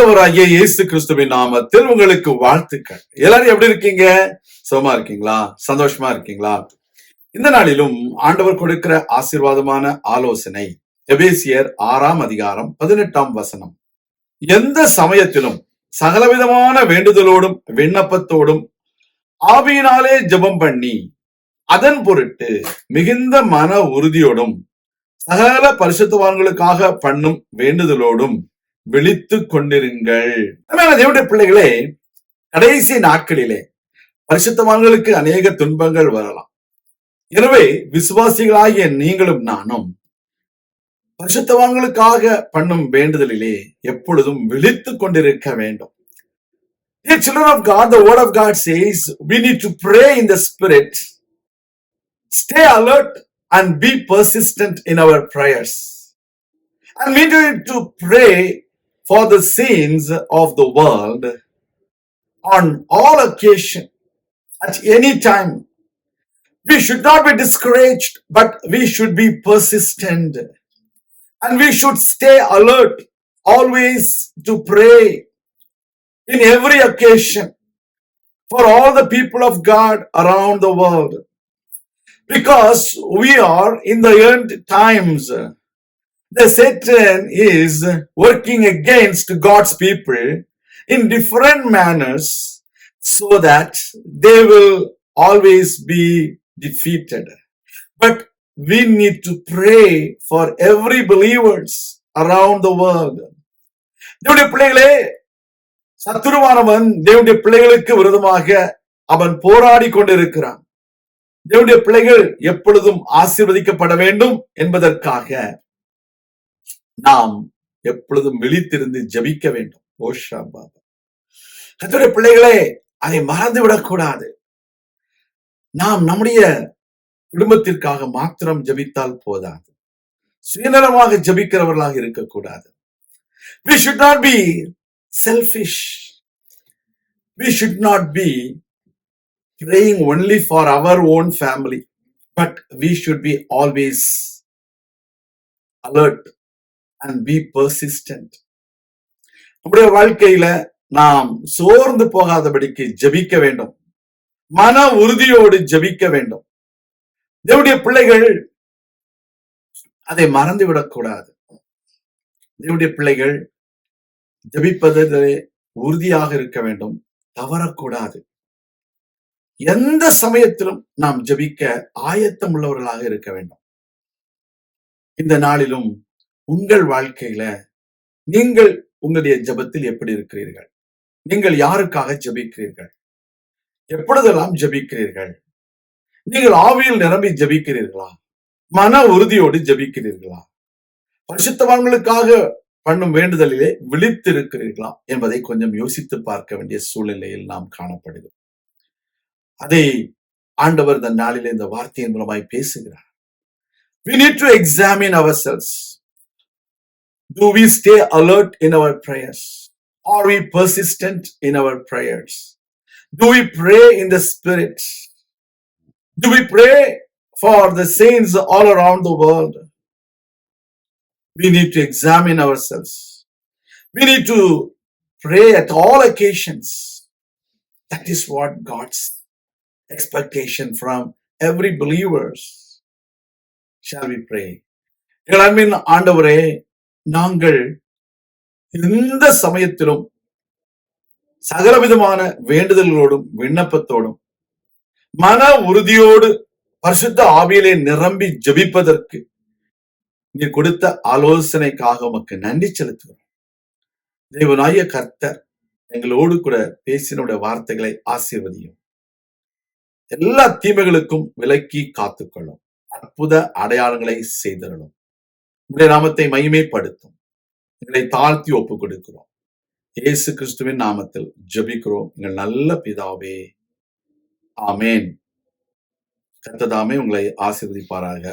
ஆண்டவராகிய இயேசு கிறிஸ்துவின் நாமத்தில் உங்களுக்கு வாழ்த்துக்கள். எல்லாரும் எப்படி இருக்கீங்க? சுகமா இருக்கீங்களா? சந்தோஷமா இருக்கீங்களா? இந்த நாளிலும் ஆண்டவர் கொடுக்கிற ஆசீர்வாதமான ஆலோசனை எபேசியர் 6ஆம் அதிகாரம் 18ஆம் வசனம். எந்த சமயத்திலும் சகலவிதமான வேண்டுதலோடும் விண்ணப்பத்தோடும் ஆவியினாலே ஜெபம் பண்ணி அதன் பொருட்டு மிகுந்த மன உறுதியோடும் சகல பரிசுத்தவான்களுக்காக பண்ணும் வேண்டுதலோடும் விழித்து கொண்டிருங்கள். தேவனுடைய பிள்ளைகளே, கடைசி நாட்களிலே பரிசுத்தவான்களுக்கு அநேக துன்பங்கள் வரலாம். எனவே விசுவாசிகளாகிய நீங்களும் நானும் பரிசுத்தவான்களுக்காக பண்ணும் வேண்டுதலிலே எப்பொழுதும் விழித்து கொண்டிருக்க வேண்டும். Dear children of God, the word of God says we need to pray in the spirit, stay alert and be persistent in our prayers, and we need to pray for the sins of the world on all occasions, at any time. We should not be discouraged, but we should be persistent. And we should stay alert, always to pray in every occasion for all the people of God around the world. Because we are in the end times. The Satan is working against God's people in different manners so that they will always be defeated. But we need to pray for every believers around the world. தேவனுடைய பிள்ளைகளே, சத்துருவானவன் தேவனுடைய பிள்ளைகளுக்கு விரோதமாக அவன் போராடி கொண்டிருக்கிறான். தேவனுடைய பிள்ளைகள் எப்பொழுதும் ஆசீர்வதிக்கப்பட வேண்டும் என்பதற்காக நாம் எப்பொழுதும் விழித்திருந்து ஜபிக்க வேண்டும். ஓஷா பாபா, கர்த்தருடைய பிள்ளைகளே, அதை மறந்துவிடக் கூடாது. நாம் நம்முடைய குடும்பத்திற்காக மாத்திரம் ஜபித்தால் போதாது. சுயநலமாக ஜபிக்கிறவர்களாக இருக்கக்கூடாது. We should not be selfish. We should not be praying only for our own family, but we should be always alert and be persistent. நம்முடைய வாழ்க்கையில நாம் சோர்ந்து போகாதபடிக்கு ஜபிக்க வேண்டும். மன உறுதியோடு ஜபிக்க வேண்டும். தேவனுடைய பிள்ளைகள் அதை மறந்துவிடக் கூடாது. தேவனுடைய பிள்ளைகள் ஜபிப்பதிலே உறுதியாக இருக்க வேண்டும், தவறக்கூடாது. எந்த சமயத்திலும் நாம் ஜபிக்க ஆயத்தம் உள்ளவர்களாக இருக்க வேண்டும். இந்த நாளிலும் உங்கள் வாழ்க்கையில நீங்கள் உங்களுடைய ஜபத்தில் எப்படி இருக்கிறீர்கள்? நீங்கள் யாருக்காக ஜபிக்கிறீர்கள்? எப்பொழுதெல்லாம் ஜபிக்கிறீர்கள்? நீங்கள் ஆவியில் நிரம்பி ஜபிக்கிறீர்களா? மன உறுதியோடு ஜபிக்கிறீர்களா? பரிசுத்தவான்களுக்காக பண்ணும் வேண்டுதலிலே விழித்திருக்கிறீர்களா என்பதை கொஞ்சம் யோசித்து பார்க்க வேண்டிய சூழ்நிலையில் நாம் காணப்படுகிறோம். அதை ஆண்டவர் இந்த நாளிலே இந்த வார்த்தையின் மூலமாய் பேசுகிறார். We need to examine ourselves. Do we stay alert in our prayers? Are we persistent in our prayers? Do we pray in the spirit? Do we pray for the saints all around the world? We need to examine ourselves. We need to pray at all occasions. That is what God's expectation from every believers. Shall we pray? எங்கள் அன்பின் ஆண்டவரே, நாங்கள் எந்த சமயத்திலும் சகலவிதமான வேண்டுதல்களோடும் விண்ணப்பத்தோடும் மன உறுதியோடு பரிசுத்த ஆவியிலே நிரம்பி ஜபிப்பதற்கு நீ கொடுத்த ஆலோசனைக்காக உமக்கு நன்றி செலுத்துகிறோம். தேவனாகிய கர்த்தர் எங்களோடு கூட பேசினுடைய வார்த்தைகளை ஆசீர்வதியும். எல்லா தீமைகளுக்கும் விலக்கி காத்துக்கொள்ளும். அற்புத அடையாளங்களை செய்தரணும். உங்களுடைய நாமத்தை மகிமைப்படுத்தும். எங்களை தாழ்த்தி ஒப்புக் கொடுக்கிறோம். இயேசு கிறிஸ்துவின் நாமத்தில் ஜெபிக்கிறோம் எங்கள் நல்ல பிதாவே, ஆமேன். கர்த்தர் தாமே உங்களை ஆசீர்வதிப்பாராக.